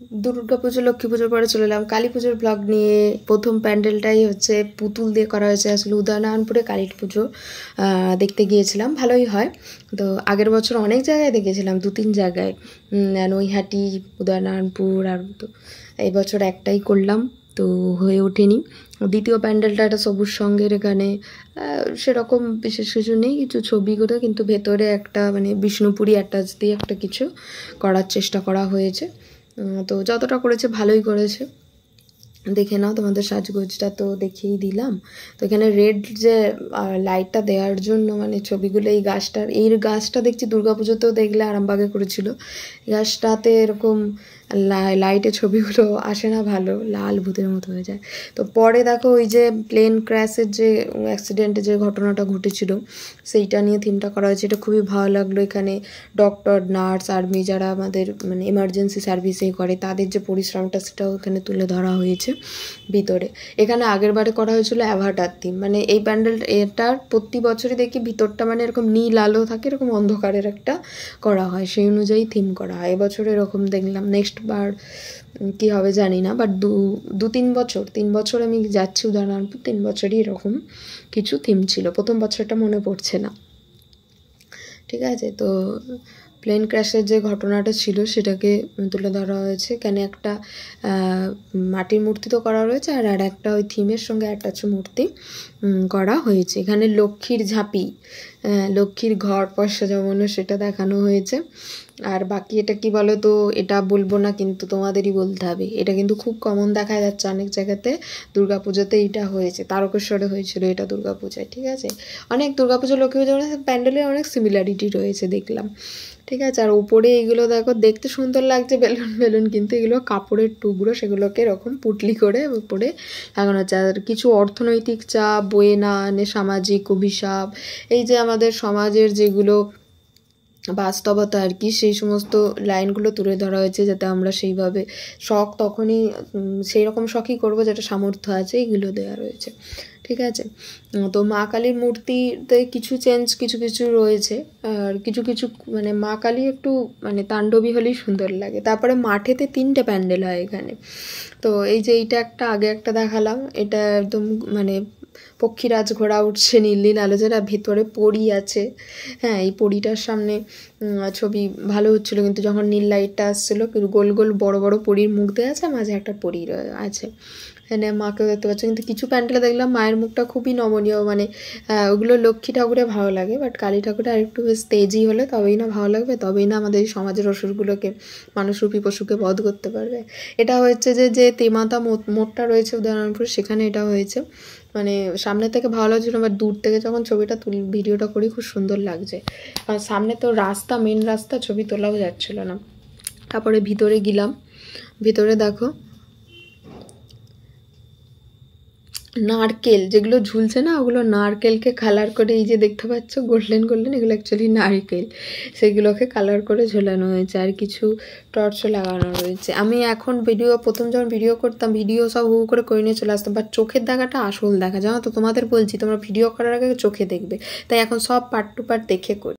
দুর্গাপুজো লক্ষ্মী পুজোর পরে চলে এলাম কালী পুজোর ব্লগ নিয়ে। প্রথম প্যান্ডেলটাই হচ্ছে পুতুল দিয়ে করা হয়েছে। আসলে উদয়নারায়ণপুরে কালী পুজো দেখতে গিয়েছিলাম, ভালোই হয়। তো আগের বছর অনেক জায়গায় দেখেছিলাম, 2-3 জায়গায়, নৈহাটি, উদয়নারায়ণপুর, আর তো এই বছর একটাই করলাম, তো হয়ে ওঠেনি। দ্বিতীয় প্যান্ডেলটা একটা সবুজ সঙ্গের, এখানে সেরকম বিশেষ কিছু নেই, কিছু ছবি করে, কিন্তু ভেতরে একটা মানে বিষ্ণুপুরী অ্যাটাচ দিয়ে একটা কিছু করার চেষ্টা করা হয়েছে। তো যতটা করেছে ভালোই করেছে। দেখে নাও, তোমাদের সাজগোজটা তো দেখিয়েই দিলাম। তো এখানে রেড যে লাইটটা দেওয়ার জন্য মানে ছবিগুলো, এই গাছটা দেখছি দুর্গাপুজোতেও দেখলে আরামবাগে করেছিল। গাছটাতে এরকম লাইটের ছবিগুলো আসে না ভালো, লাল ভূতের মতো হয়ে যায়। তো পরে দেখো ওই যে প্লেন ক্র্যাশের যে অ্যাক্সিডেন্টে যে ঘটনাটা ঘটেছিল, সেইটা নিয়ে থিমটা করা হয়েছে। এটা খুবই ভালো লাগলো। এখানে ডক্টর, নার্স, আর্মি যারা আমাদের মানে এমার্জেন্সি সার্ভিসে করে, তাদের যে পরিশ্রমটা সেটাও এখানে তুলে ধরা হয়েছে ভিতরে। এখানে আগের বারে করা হয়েছিল অ্যাভাটার থিম, মানে এই প্যান্ডেল এটার প্রতি বছরই দেখি ভিতরটা মানে এরকম নীল আলো থাকে, এরকম অন্ধকারের একটা করা হয়, সেই অনুযায়ী থিম করা হয়। এবছর এরকম দেখলাম, নেক্সট বার কী হবে জানি না, বাট 3 বছর আমি যাচ্ছি উদাহরণপুর, 3 বছরই এরকম কিছু থিম ছিল। প্রথম বছরটা মনে পড়ছে না। ঠিক আছে, তো প্লেন ক্র্যাশের যে ঘটনাটা ছিল সেটাকে তুলে ধরা হয়েছে। এখানে একটা মাটির মূর্তি তো করা রয়েছে, আর একটা ওই থিমের সঙ্গে অ্যাটাচ মূর্তি করা হয়েছে। এখানে লক্ষ্মীর ঝাঁপি, লক্ষ্মীর ঘর পয়সা জমানো, সেটা দেখানো হয়েছে। আর বাকি এটা কি বলো তো, এটা বলবো না, কিন্তু তোমাদেরই বলতে হবে। এটা কিন্তু খুব কমন দেখা যাচ্ছে অনেক জায়গাতে। দুর্গাপুজোতে এটা হয়েছে, তারকেশ্বরে হয়েছিল এটা দুর্গাপূজায়। ঠিক আছে, অনেক দুর্গাপুজো লক্ষ্মী পুজো প্যান্ডেলের অনেক সিমিলারিটি রয়েছে দেখলাম। ঠিক আছে, আর উপরে এগুলো দেখো, দেখতে সুন্দর লাগছে বেলুন, কিন্তু এগুলো কাপড়ের টুকরো, সেগুলোকে এরকম পুটলি করে উপরে লাগানো হচ্ছে। আর কিছু অর্থনৈতিক চাপ বয়ে না আনে সামাজিক অভিশাপ, এই যে আমাদের সমাজের যেগুলো বাস্তবতা আর কি, সেই সমস্ত লাইনগুলো তুলে ধরা হয়েছে, যাতে আমরা সেইভাবে শখ তখনই সেই রকম শখই করবো যেটা সামর্থ্য আছে, এইগুলো দেওয়া রয়েছে। ঠিক আছে, তো মা কালীর মূর্তিতে কিছু চেঞ্জ কিছু রয়েছে, আর কিছু মানে মা কালী একটু মানে তাণ্ডবী হলেই সুন্দর লাগে। তারপরে মাঠেতে 3টে প্যান্ডেল হয় এখানে। তো এই যে এইটা একটা আগে একটা দেখালাম, এটা একদম মানে পক্ষীরাজ ঘোড়া উঠছে নীল আলো, যারা ভেতরে পরী আছে। হ্যাঁ, এই পরীটার সামনে ছবি ভালো হচ্ছিলো, কিন্তু যখন নীল লাইটটা আসছিলো, গোল গোল বড় বড় পরীর মুখ দেওয়া আছে, মাঝে একটা পরী আছে। এখানে মাকেও দেখতে পাচ্ছ, কিন্তু কিছু প্যান্ডেলে দেখলাম মায়ের মুখটা খুবই নমনীয়, মানে ওগুলো লক্ষ্মী ঠাকুরে ভালো লাগে, বাট কালী ঠাকুরে আরেকটু বেশ তেজি হলে তবেই না ভালো লাগবে, তবেই না আমাদের সমাজের অসুরগুলোকে, মানুষরূপী পশুকে বধ করতে পারবে। এটা হচ্ছে যে তেমাতা মোড়টা রয়েছে উদয়নারায়ণপুর, সেখানে এটা হয়েছে। মানে সামনে থেকে ভালো লাগছিল, বাট দূর থেকে যখন ছবিটা ভিডিওটা করি খুব সুন্দর লাগছে, কারণ সামনে তো রাস্তা, মেন রাস্তা, ছবি তোলাও যাচ্ছিল না। তারপরে ভিতরে গেলাম, ভিতরে দেখো নারকেল যেগুলো ঝুলছে না, ওগুলো নারকেলকে কালার করে, এই যে দেখতে পাচ্ছ গোল্ডেন, এগুলো অ্যাকচুয়ালি নারকেল, সেগুলোকে কালার করে ঝোলানো হয়েছে। আর কিছু টর্চও লাগানো রয়েছে। আমি এখন প্রথম যখন ভিডিও করতাম, ভিডিও সব হু করে নিয়ে চলে আসতাম, বাট চোখের দেখাটা আসল দেখা, জানো তো, তোমাদের বলছি তোমরা ভিডিও করার আগে চোখে দেখবে, তাই এখন সব পার্ট টু পার্ট দেখে করি।